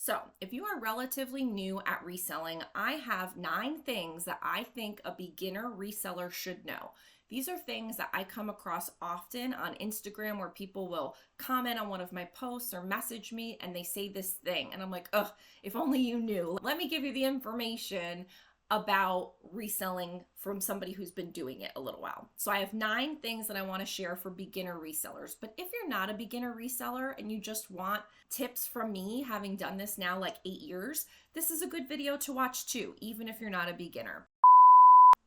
So, if you are relatively new at reselling, I have 9 things that I think a beginner reseller should know. These are things that I come across often on Instagram where people will comment on one of my posts or message me and they say this thing. And I'm like, ugh, if only you knew. Let me give you the information about reselling from somebody who's been doing it a little while. So I have 9 things that I want to share for beginner resellers. But if you're not a beginner reseller and you just want tips from me, having done this now like 8 years, this is a good video to watch too, even if you're not a beginner.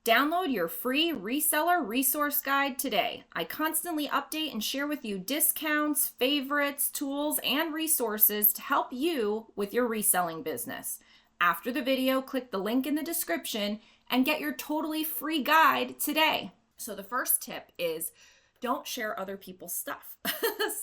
Download your free reseller resource guide today. I constantly update and share with you discounts, favorites, tools, and resources to help you with your reselling business. After the video, click the link in the description and get your totally free guide today. So the first tip is don't share other people's stuff.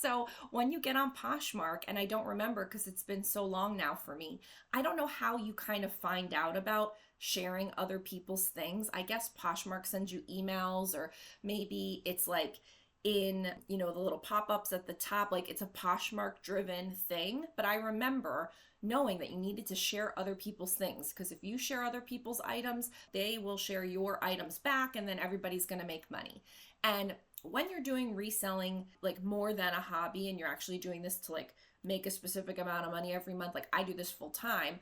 So when you get on Poshmark, and I don't remember because it's been so long now for me, I don't know how you kind of find out about sharing other people's things. I guess Poshmark sends you emails, or maybe it's like in, the little pop-ups at the top, like it's a Poshmark driven thing. But I remember knowing that you needed to share other people's things, because if you share other people's items, they will share your items back, and then everybody's going to make money. And when you're doing reselling like more than a hobby, and you're actually doing this to like make a specific amount of money every month, like I do this full time.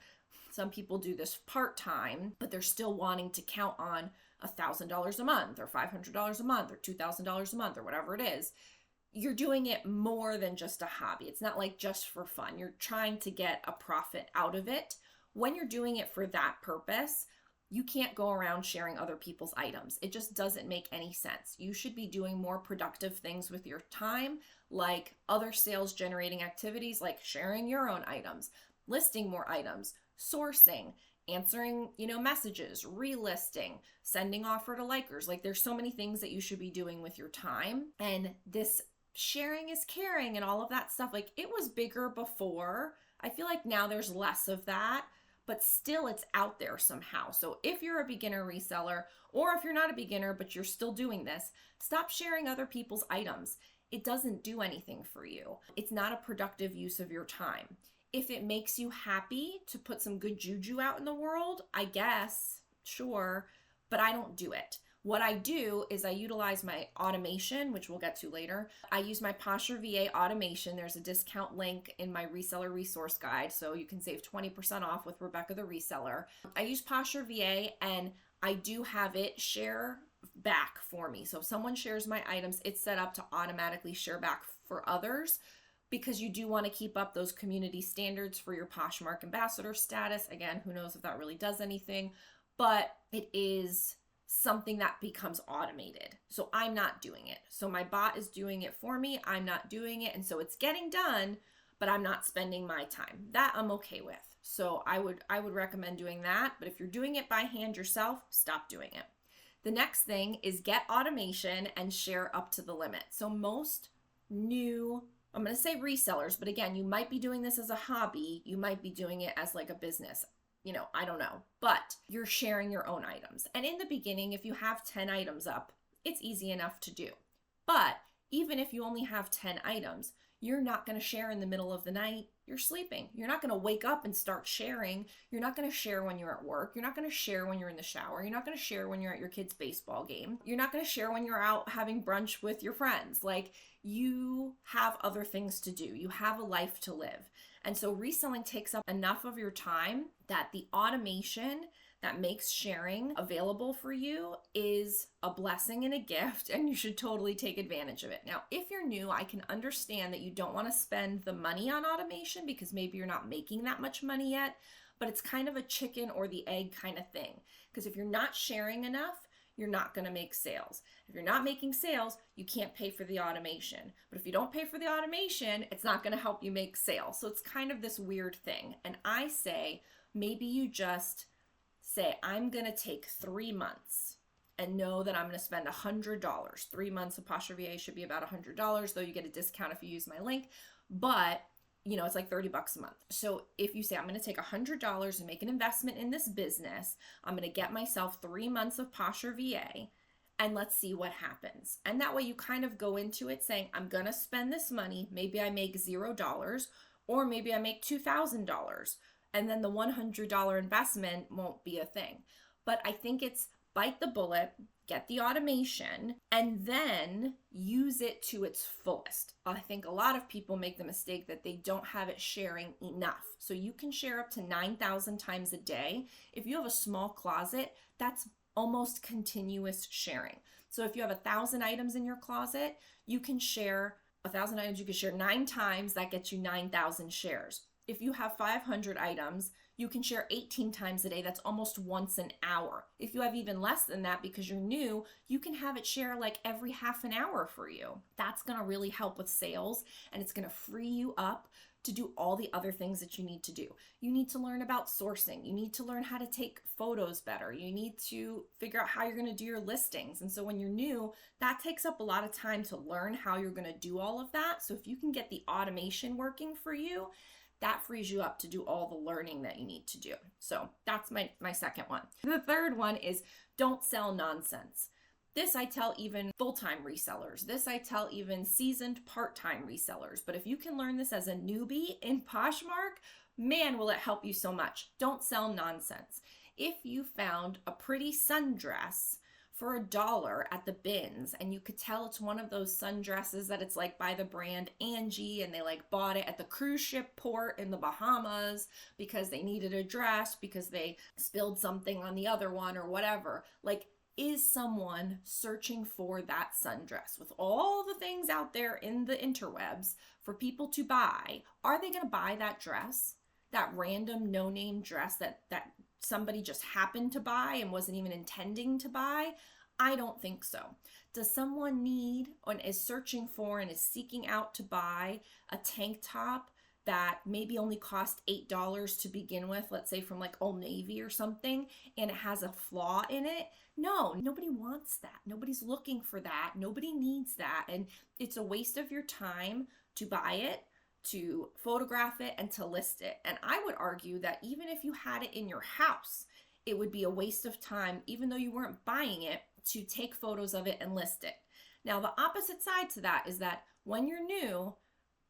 Some people do this part-time, but they're still wanting to count on $1,000 a month or $500 a month or $2,000 a month or whatever it is. You're doing it more than just a hobby. It's not like just for fun. You're trying to get a profit out of it. When you're doing it for that purpose, you can't go around sharing other people's items. It just doesn't make any sense. You should be doing more productive things with your time, like other sales generating activities, like sharing your own items, listing more items, sourcing, answering, messages, relisting, sending offer to likers. Like there's so many things that you should be doing with your time. And this sharing is caring and all of that stuff, like it was bigger before. I feel like now there's less of that, but still it's out there somehow. So if you're a beginner reseller, or if you're not a beginner, but you're still doing this, stop sharing other people's items. It doesn't do anything for you. It's not a productive use of your time. If it makes you happy to put some good juju out in the world, I guess, sure, but I don't do it. What I do is I utilize my automation, which we'll get to later. I use my Poshmark VA automation. There's a discount link in my reseller resource guide, so you can save 20% off with Rebecca the Reseller. I use Poshmark VA, and I do have it share back for me. So if someone shares my items, it's set up to automatically share back for others, because you do want to keep up those community standards for your Poshmark ambassador status. Again, who knows if that really does anything, but it is something that becomes automated. So I'm not doing it. So my bot is doing it for me. I'm not doing it. And so it's getting done, but I'm not spending my time. That I'm okay with. So I would recommend doing that. But if you're doing it by hand yourself, stop doing it. The next thing is get automation and share up to the limit. So most new, I'm going to say resellers, but again, you might be doing this as a hobby. You might be doing it as like a business. I don't know, but you're sharing your own items. And in the beginning, if you have 10 items up, it's easy enough to do. But even if you only have 10 items, you're not going to share in the middle of the night. You're sleeping. You're not going to wake up and start sharing. You're not going to share when you're at work. You're not going to share when you're in the shower. You're not going to share when you're at your kid's baseball game. You're not going to share when you're out having brunch with your friends. Like, you have other things to do. You have a life to live. And so reselling takes up enough of your time that the automation that makes sharing available for you is a blessing and a gift, and you should totally take advantage of it. Now, if you're new, I can understand that you don't want to spend the money on automation because maybe you're not making that much money yet, but it's kind of a chicken or the egg kind of thing. Because if you're not sharing enough, you're not going to make sales. If you're not making sales, you can't pay for the automation. But if you don't pay for the automation, it's not going to help you make sales. So it's kind of this weird thing. And I say, maybe you just say, I'm going to take 3 months and know that I'm going to spend $100. 3 months of Poshmark VA should be about $100, though you get a discount if you use my link. But it's like $30 a month. So if you say, I'm going to take $100 and make an investment in this business, I'm going to get myself 3 months of Poshmark VA, and let's see what happens. And that way you kind of go into it saying, I'm going to spend this money. Maybe I make $0, Or maybe I make $2,000 and then the $100 investment won't be a thing. But I think it's bite the bullet, get the automation, and then use it to its fullest. I think a lot of people make the mistake that they don't have it sharing enough. So you can share up to 9,000 times a day. If you have a small closet, that's almost continuous sharing. So if you have 1,000 items in your closet, you can share 1,000 items, you can share 9 times, that gets you 9,000 shares. If you have 500 items, you can share 18 times a day. That's almost once an hour. If you have even less than that because you're new, you can have it share like every half an hour for you. That's going to really help with sales, and it's going to free you up to do all the other things that you need to do. You need to learn about sourcing. You need to learn how to take photos better. You need to figure out how you're going to do your listings. And so when you're new, that takes up a lot of time to learn how you're going to do all of that. So if you can get the automation working for you, that frees you up to do all the learning that you need to do. So that's my second one. The third one is don't sell nonsense. This I tell even full-time resellers. This I tell even seasoned part-time resellers. But if you can learn this as a newbie in Poshmark, man, will it help you so much. Don't sell nonsense. If you found a pretty sundress for $1 at the bins, and you could tell it's one of those sundresses that it's like by the brand Angie, and they like bought it at the cruise ship port in the Bahamas because they needed a dress because they spilled something on the other one or whatever. Like, is someone searching for that sundress with all the things out there in the interwebs for people to buy? Are they going to buy that dress, that random no-name dress that somebody just happened to buy and wasn't even intending to buy? I don't think so. Does someone need and is searching for and is seeking out to buy a tank top that maybe only cost $8 to begin with, let's say from like Old Navy or something, and it has a flaw in it? No, nobody wants that. Nobody's looking for that. Nobody needs that. And it's a waste of your time to buy it, to photograph it, and to list it. And I would argue that even if you had it in your house, it would be a waste of time, even though you weren't buying it, to take photos of it and list it. Now, the opposite side to that is that when you're new,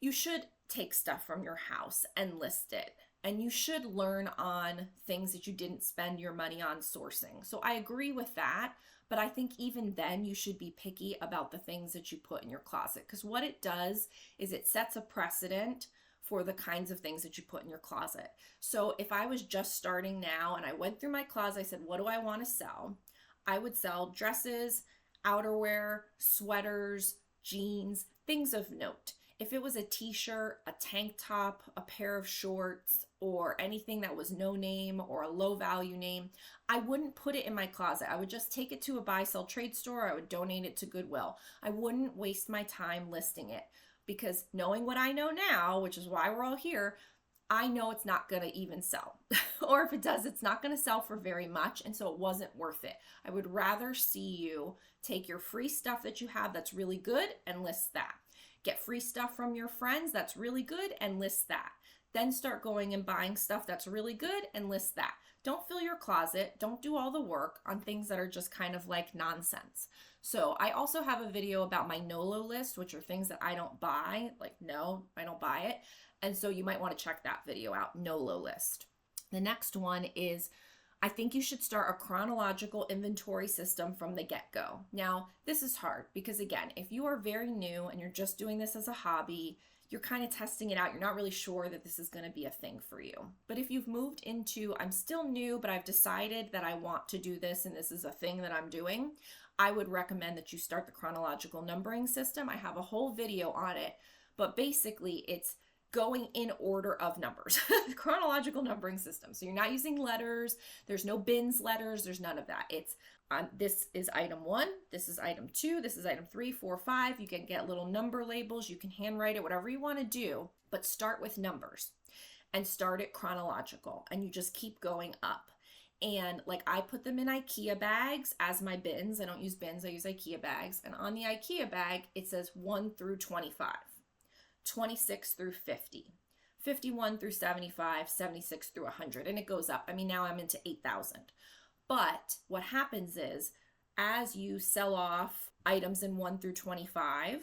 you should take stuff from your house and list it. And you should learn on things that you didn't spend your money on sourcing. So I agree with that. But I think even then you should be picky about the things that you put in your closet, because what it does is it sets a precedent for the kinds of things that you put in your closet. So if I was just starting now and I went through my closet, I said, what do I want to sell? I would sell dresses, outerwear, sweaters, jeans, things of note. If it was a t-shirt, a tank top, a pair of shorts, or anything that was no name or a low value name, I wouldn't put it in my closet. I would just take it to a buy sell trade store. I would donate it to Goodwill. I wouldn't waste my time listing it, because knowing what I know now, which is why we're all here, I know it's not going to even sell. Or if it does, it's not going to sell for very much, and so it wasn't worth it. I would rather see you take your free stuff that you have that's really good and list that. Get free stuff from your friends that's really good and list that. Then start going and buying stuff that's really good and list that. Don't fill your closet. Don't do all the work on things that are just kind of like nonsense. So I also have a video about my NOLO list, which are things that I don't buy. Like, no, I don't buy it. And so you might want to check that video out, NOLO list. The next one is, I think you should start a chronological inventory system from the get-go. Now, this is hard because, again, if you are very new and you're just doing this as a hobby, you're kind of testing it out. You're not really sure that this is going to be a thing for you. But if you've moved into, I'm still new, but I've decided that I want to do this and this is a thing that I'm doing, I would recommend that you start the chronological numbering system. I have a whole video on it, but basically it's going in order of numbers, chronological numbering system. So you're not using letters. There's no bins letters. There's none of that. It's this is item 1. This is item 2. This is item 3, 4, 5. You can get little number labels. You can handwrite it, whatever you want to do, but start with numbers and start it chronological, and you just keep going up. And like, I put them in IKEA bags as my bins. I don't use bins. I use IKEA bags. And on the IKEA bag, it says 1 through 25. 26 through 50, 51 through 75, 76 through 100, and it goes up. I mean, now I'm into 8,000. But what happens is, as you sell off items in 1 through 25,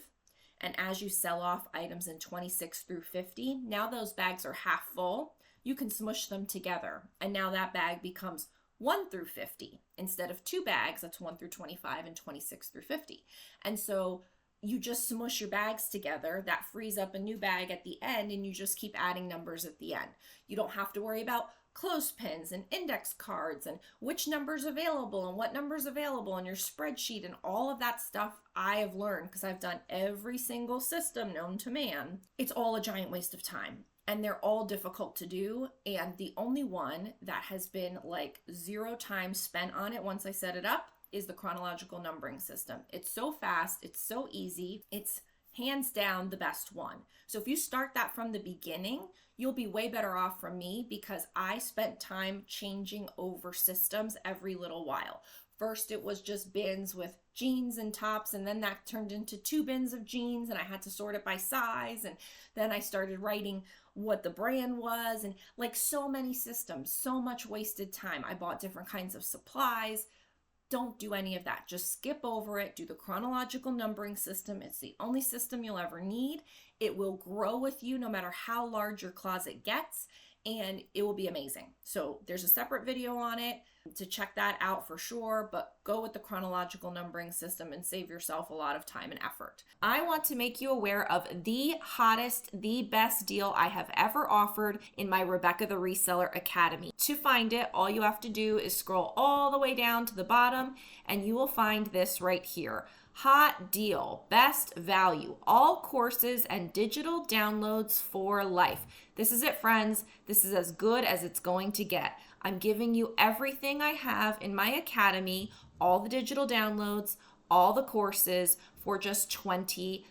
And as you sell off items in 26 through 50, now those bags are half full. You can smush them together. And now that bag becomes 1 through 50 instead of 2 bags. That's 1 through 25 and 26 through 50. And so you just smush your bags together. That frees up a new bag at the end, and you just keep adding numbers at the end. You don't have to worry about clothespins and index cards and which number's available and what number's available on your spreadsheet and all of that stuff. I have learned because I've done every single system known to man. It's all a giant waste of time. And they're all difficult to do. And the only one that has been like 0 time spent on it once I set it up is the chronological numbering system. It's so fast, it's so easy, it's hands down the best one. So if you start that from the beginning, you'll be way better off from me because I spent time changing over systems every little while. First, it was just bins with jeans and tops, and then that turned into 2 bins of jeans, and I had to sort it by size, and then I started writing what the brand was, and like so many systems, so much wasted time. I bought different kinds of supplies. Don't do any of that. Just skip over it. Do the chronological numbering system. It's the only system you'll ever need. It will grow with you no matter how large your closet gets, and it will be amazing. So there's a separate video on it to check that out for sure, but go with the chronological numbering system and save yourself a lot of time and effort. I want to make you aware of the hottest, the best deal I have ever offered in my Rebecca the Reseller Academy. To find it, all you have to do is scroll all the way down to the bottom and you will find this right here. Hot deal, best value, all courses and digital downloads for life. This is it, friends. This is as good as it's going to get. I'm giving you everything I have in my academy, all the digital downloads, all the courses for just $20.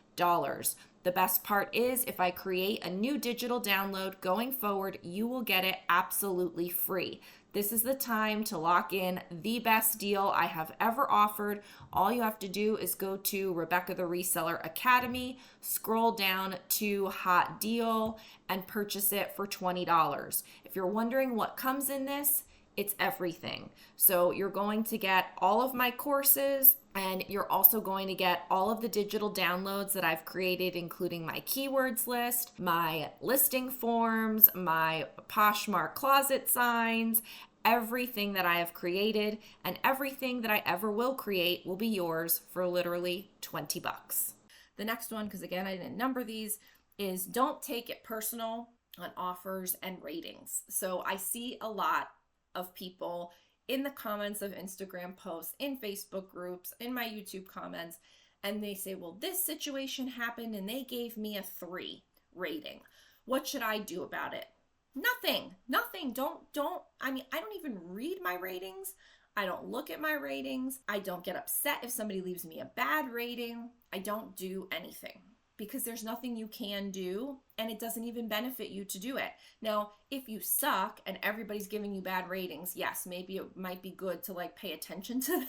The best part is if I create a new digital download going forward, you will get it absolutely free. This is the time to lock in the best deal I have ever offered. All you have to do is go to Rebecca the Reseller Academy, scroll down to Hot Deal, and purchase it for $20. If you're wondering what comes in this, it's everything. So you're going to get all of my courses, and you're also going to get all of the digital downloads that I've created, including my keywords list, my listing forms, my Poshmark closet signs. Everything that I have created and everything that I ever will create will be yours for literally $20. The next one, because again, I didn't number these, is don't take it personal on offers and ratings. So I see a lot of people in the comments of Instagram posts, in Facebook groups, in my YouTube comments, and they say, well, this situation happened and they gave me a 3 rating. What should I do about it? Nothing. I don't even read my ratings. I don't look at my ratings. I don't get upset if somebody leaves me a bad rating. I don't do anything because there's nothing you can do and it doesn't even benefit you to do it. Now, if you suck and everybody's giving you bad ratings, yes, maybe it might be good to like pay attention to that.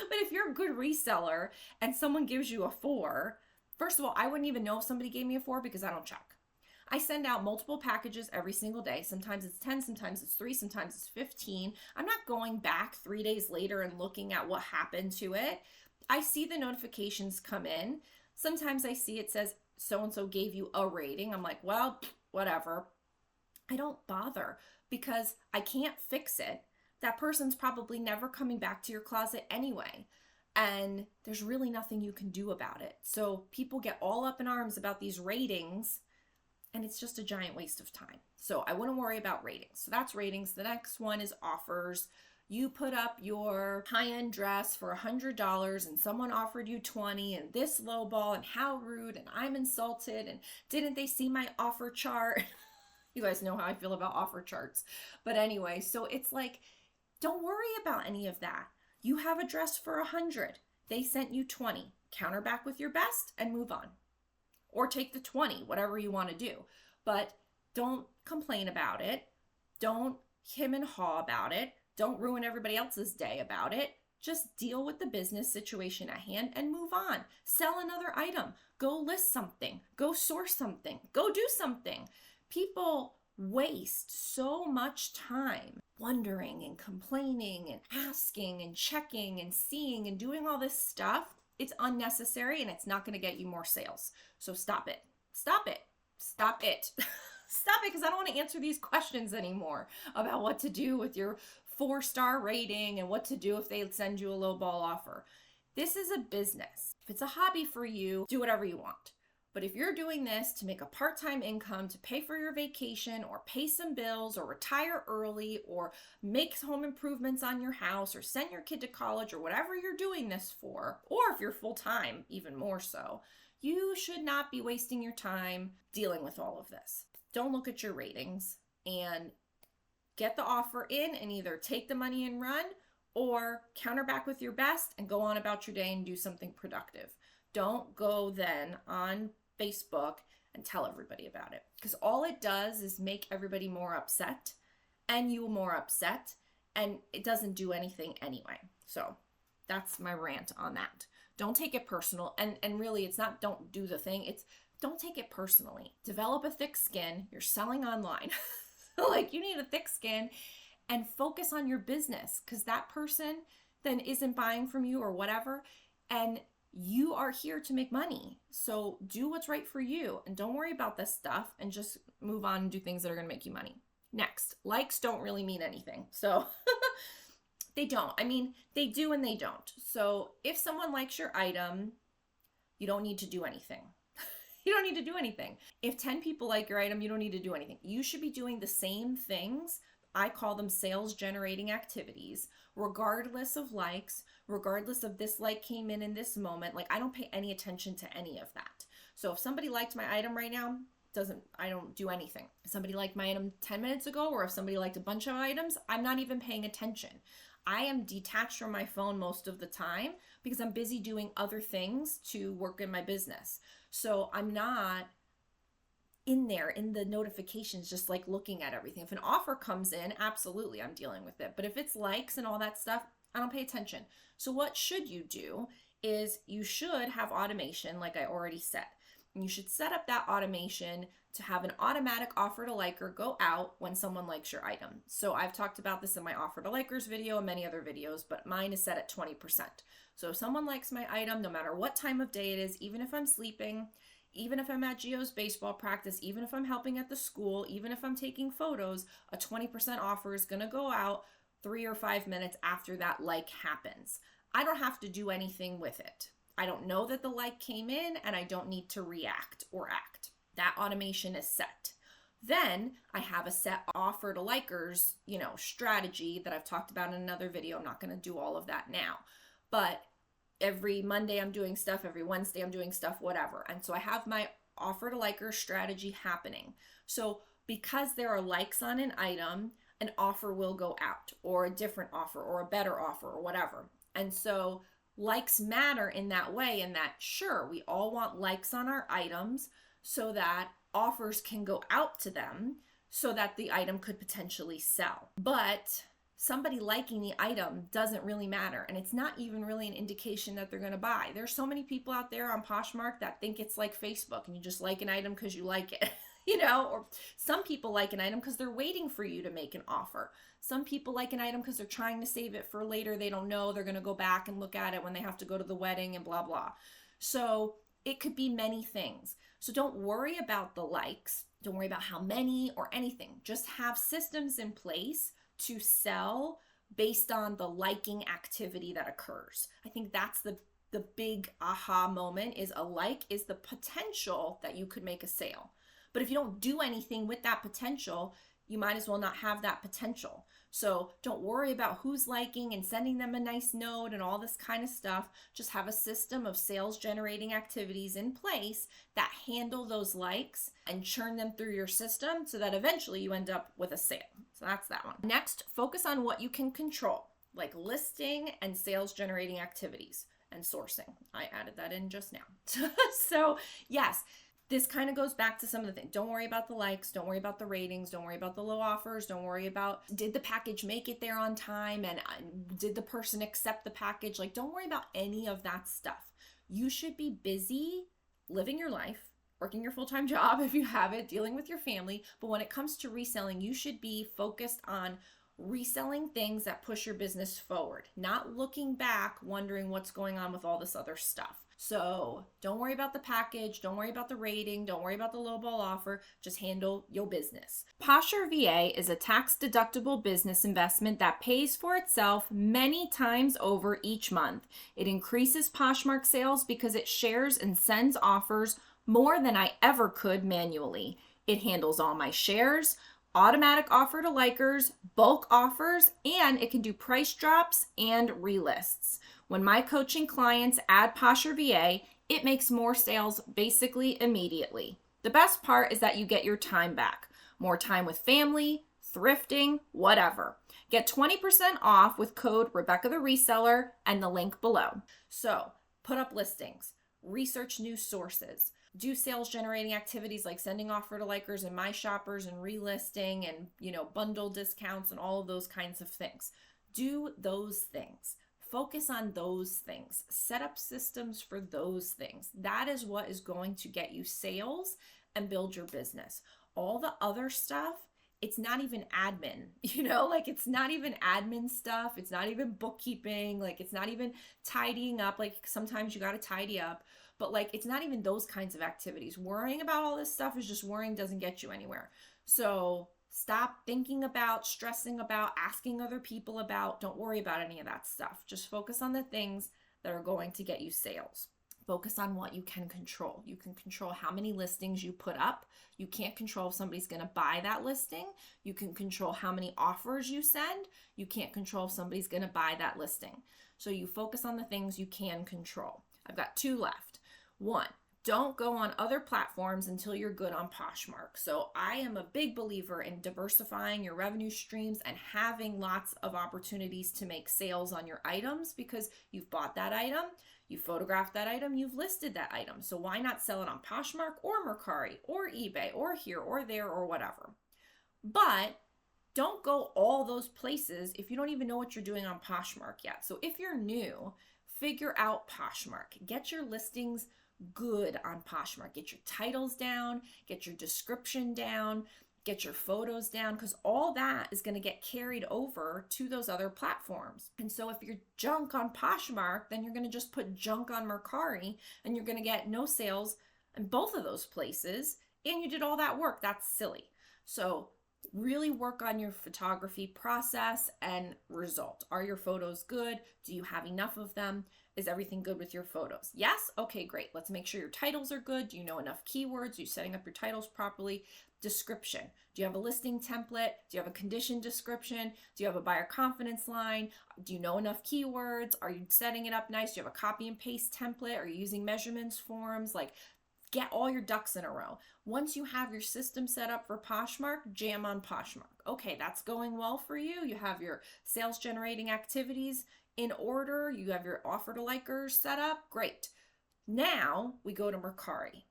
But if you're a good reseller and someone gives you a 4, first of all, I wouldn't even know if somebody gave me a 4 because I don't check. I send out multiple packages every single day. Sometimes it's 10, sometimes it's 3, sometimes it's 15. I'm not going back 3 days later and looking at what happened to it. I see the notifications come in. Sometimes I see it says so-and-so gave you a rating. I'm like, well, whatever. I don't bother because I can't fix it. That person's probably never coming back to your closet anyway. And there's really nothing you can do about it. So people get all up in arms about these ratings, and it's just a giant waste of time. So I wouldn't worry about ratings. So that's ratings. The next one is offers. You put up your high-end dress for $100 and someone offered you $20 and this lowball and how rude and I'm insulted and didn't they see my offer chart? You guys know how I feel about offer charts. But anyway, so it's like, don't worry about any of that. You have a dress for $100. They sent you $20. Counter back with your best and move on. Or take the $20, whatever you want to do. But don't complain about it. Don't hem and haw about it. Don't ruin everybody else's day about it. Just deal with the business situation at hand and move on. Sell another item. Go list something. Go source something. Go do something. People waste so much time wondering and complaining and asking and checking and seeing and doing all this stuff. It's unnecessary and it's not going to get you more sales. So stop it. Stop it. Stop it. Stop it, because I don't want to answer these questions anymore about what to do with your 4-star rating and what to do if they send you a low ball offer. This is a business. If it's a hobby for you, do whatever you want. But if you're doing this to make a part-time income, to pay for your vacation or pay some bills or retire early or make home improvements on your house or send your kid to college or whatever you're doing this for, or if you're full-time, even more so, you should not be wasting your time dealing with all of this. Don't look at your ratings and get the offer in and either take the money and run or counter back with your best and go on about your day and do something productive. Don't go then on Facebook and tell everybody about it, because all it does is make everybody more upset and you more upset, and it doesn't do anything anyway. So that's my rant on that. Don't take it personal. And really, it's not don't do the thing. It's don't take it personally. Develop a thick skin. You're selling online. Like, you need a thick skin and focus on your business, because that person then isn't buying from you or whatever. And you are here to make money. So do what's right for you and don't worry about this stuff and just move on and do things that are going to make you money. Next, likes don't really mean anything. So they don't. I mean, they do and they don't. So if someone likes your item, you don't need to do anything. You don't need to do anything. If 10 people like your item, you don't need to do anything. You should be doing the same things. I call them sales generating activities, regardless of likes, regardless of this like came in this moment. Like, I don't pay any attention to any of that. So if somebody liked my item right now, I don't do anything. If somebody liked my item 10 minutes ago, or if somebody liked a bunch of items, I'm not even paying attention. I am detached from my phone most of the time because I'm busy doing other things to work in my business. So I'm not in there in the notifications, just like looking at everything. If an offer comes in, absolutely, I'm dealing with it. But if it's likes and all that stuff, I don't pay attention. So what should you do is you should have automation, like I already said. And you should set up that automation to have an automatic offer to liker go out when someone likes your item. So I've talked about this in my offer to likers video and many other videos, but mine is set at 20%. So if someone likes my item, no matter what time of day it is, even if I'm sleeping, even if I'm at Gio's baseball practice, even if I'm helping at the school, even if I'm taking photos, a 20% offer is going to go out 3 or 5 minutes after that like happens. I don't have to do anything with it. I don't know that the like came in and I don't need to react or act. That automation is set. Then I have a set offer to likers, strategy that I've talked about in another video. I'm not going to do all of that now, but every Monday I'm doing stuff, every Wednesday I'm doing stuff, whatever. And so I have my offer to likers strategy happening. So because there are likes on an item, an offer will go out, or a different offer or a better offer or whatever. And so likes matter in that way, in that, sure, we all want likes on our items so that offers can go out to them so that the item could potentially sell. But somebody liking the item doesn't really matter, and it's not even really an indication that they're going to buy. There's so many people out there on Poshmark that think it's like Facebook and you just like an item because you like it. Or some people like an item because they're waiting for you to make an offer. Some people like an item because they're trying to save it for later. They don't know they're going to go back and look at it when they have to go to the wedding and blah, blah. So it could be many things. So don't worry about the likes. Don't worry about how many or anything. Just have systems in place to sell based on the liking activity that occurs. I think that's the big aha moment, is a like is the potential that you could make a sale. But if you don't do anything with that potential, you might as well not have that potential. So don't worry about who's liking and sending them a nice note and all this kind of stuff. Just have a system of sales generating activities in place that handle those likes and churn them through your system so that eventually you end up with a sale. So that's that one. Next, focus on what you can control, like listing and sales generating activities and sourcing. I added that in just now. So yes, this kind of goes back to some of the things. Don't worry about the likes. Don't worry about the ratings. Don't worry about the low offers. Don't worry about, did the package make it there on time? And did the person accept the package? Like, don't worry about any of that stuff. You should be busy living your life, working your full-time job if you have it, dealing with your family. But when it comes to reselling, you should be focused on reselling things that push your business forward, not looking back wondering what's going on with all this other stuff. So don't worry about the package, don't worry about the rating, don't worry about the lowball offer, just handle your business. Poshmark VA is a tax-deductible business investment that pays for itself many times over each month. It increases Poshmark sales because it shares and sends offers more than I ever could manually. It handles all my shares, automatic offer to likers, bulk offers, and it can do price drops and relists. When my coaching clients add Poshmark VA, it makes more sales basically immediately. The best part is that you get your time back. More time with family, thrifting, whatever. Get 20% off with code Rebecca the Reseller and the link below. So put up listings, research new sources, do sales generating activities like sending offer to likers and my shoppers and relisting and, bundle discounts and all of those kinds of things. Do those things. Focus on those things. Set up systems for those things. That is what is going to get you sales and build your business. All the other stuff, it's not even admin, it's not even admin stuff. It's not even bookkeeping. It's not even tidying up. Sometimes you got to tidy up, but it's not even those kinds of activities. Worrying about all this stuff is just worrying, doesn't get you anywhere. So stop thinking about, stressing about, asking other people about. Don't worry about any of that stuff. Just focus on the things that are going to get you sales. Focus on what you can control. You can control how many listings you put up. You can't control if somebody's going to buy that listing. You can control how many offers you send. You can't control if somebody's going to buy that listing. So you focus on the things you can control. I've got 2 left. 1, don't go on other platforms until you're good on Poshmark. So I am a big believer in diversifying your revenue streams and having lots of opportunities to make sales on your items, because you've bought that item, you photographed that item, you've listed that item. So why not sell it on Poshmark or Mercari or eBay or here or there or whatever? But don't go all those places if you don't even know what you're doing on Poshmark yet. So if you're new, figure out Poshmark. Get your listings good on Poshmark. Get your titles down, get your description down, get your photos down, because all that is going to get carried over to those other platforms. And so if you're junk on Poshmark, then you're going to just put junk on Mercari and you're going to get no sales in both of those places, and you did all that work. That's silly. So really work on your photography process and result. Are your photos good? Do you have enough of them? Is everything good with your photos? Yes? Okay, great. Let's make sure your titles are good. Do you know enough keywords? Are you setting up your titles properly? Description. Do you have a listing template? Do you have a condition description? Do you have a buyer confidence line? Do you know enough keywords? Are you setting it up nice? Do you have a copy and paste template? Are you using measurements forms? Get all your ducks in a row. Once you have your system set up for Poshmark, jam on Poshmark. Okay, that's going well for you. You have your sales generating activities in order. You have your offer to likers set up. Great. Now we go to Mercari.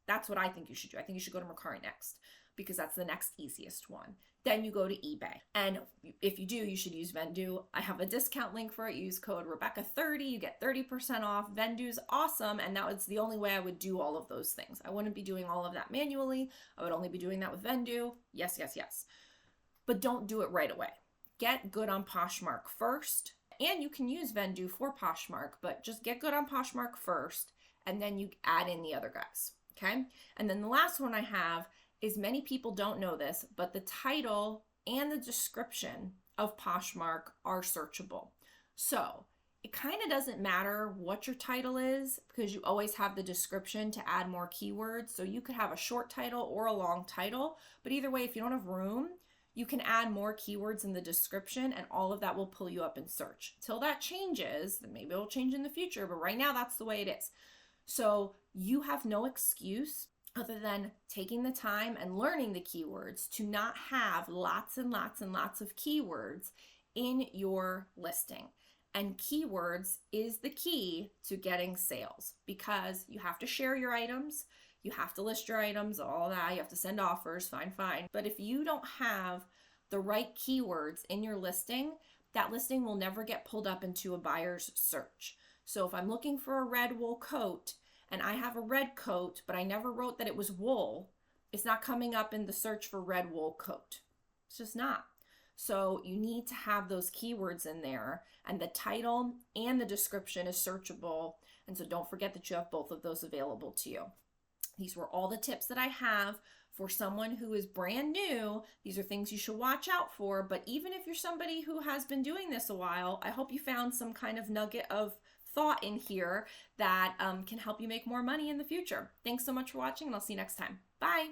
That's what I think you should do. I think you should go to Mercari next, because that's the next easiest one. Then you go to eBay. And if you do, you should use Vendoo. I have a discount link for it. Use code Rebecca30. You get 30% off. Vendoo's awesome. And that was the only way I would do all of those things. I wouldn't be doing all of that manually. I would only be doing that with Vendoo. Yes, yes, yes. But don't do it right away. Get good on Poshmark first. And you can use Vendoo for Poshmark, but just get good on Poshmark first, and then you add in the other guys, okay? And then the last one I have is, many people don't know this, but the title and the description of Poshmark are searchable. So it kind of doesn't matter what your title is, because you always have the description to add more keywords. So you could have a short title or a long title, but either way, if you don't have room, you can add more keywords in the description, and all of that will pull you up in search. Till that changes, then maybe it'll change in the future, but right now that's the way it is. So you have no excuse other than taking the time and learning the keywords to not have lots and lots and lots of keywords in your listing. And keywords is the key to getting sales, because you have to share your items. You have to list your items, all that. You have to send offers, fine. But if you don't have the right keywords in your listing, that listing will never get pulled up into a buyer's search. So if I'm looking for a red wool coat and I have a red coat, but I never wrote that it was wool, it's not coming up in the search for red wool coat. It's just not. So you need to have those keywords in there, and the title and the description is searchable. And so don't forget that you have both of those available to you. These were all the tips that I have for someone who is brand new. These are things you should watch out for. But even if you're somebody who has been doing this a while, I hope you found some kind of nugget of thought in here that can help you make more money in the future. Thanks so much for watching, and I'll see you next time. Bye.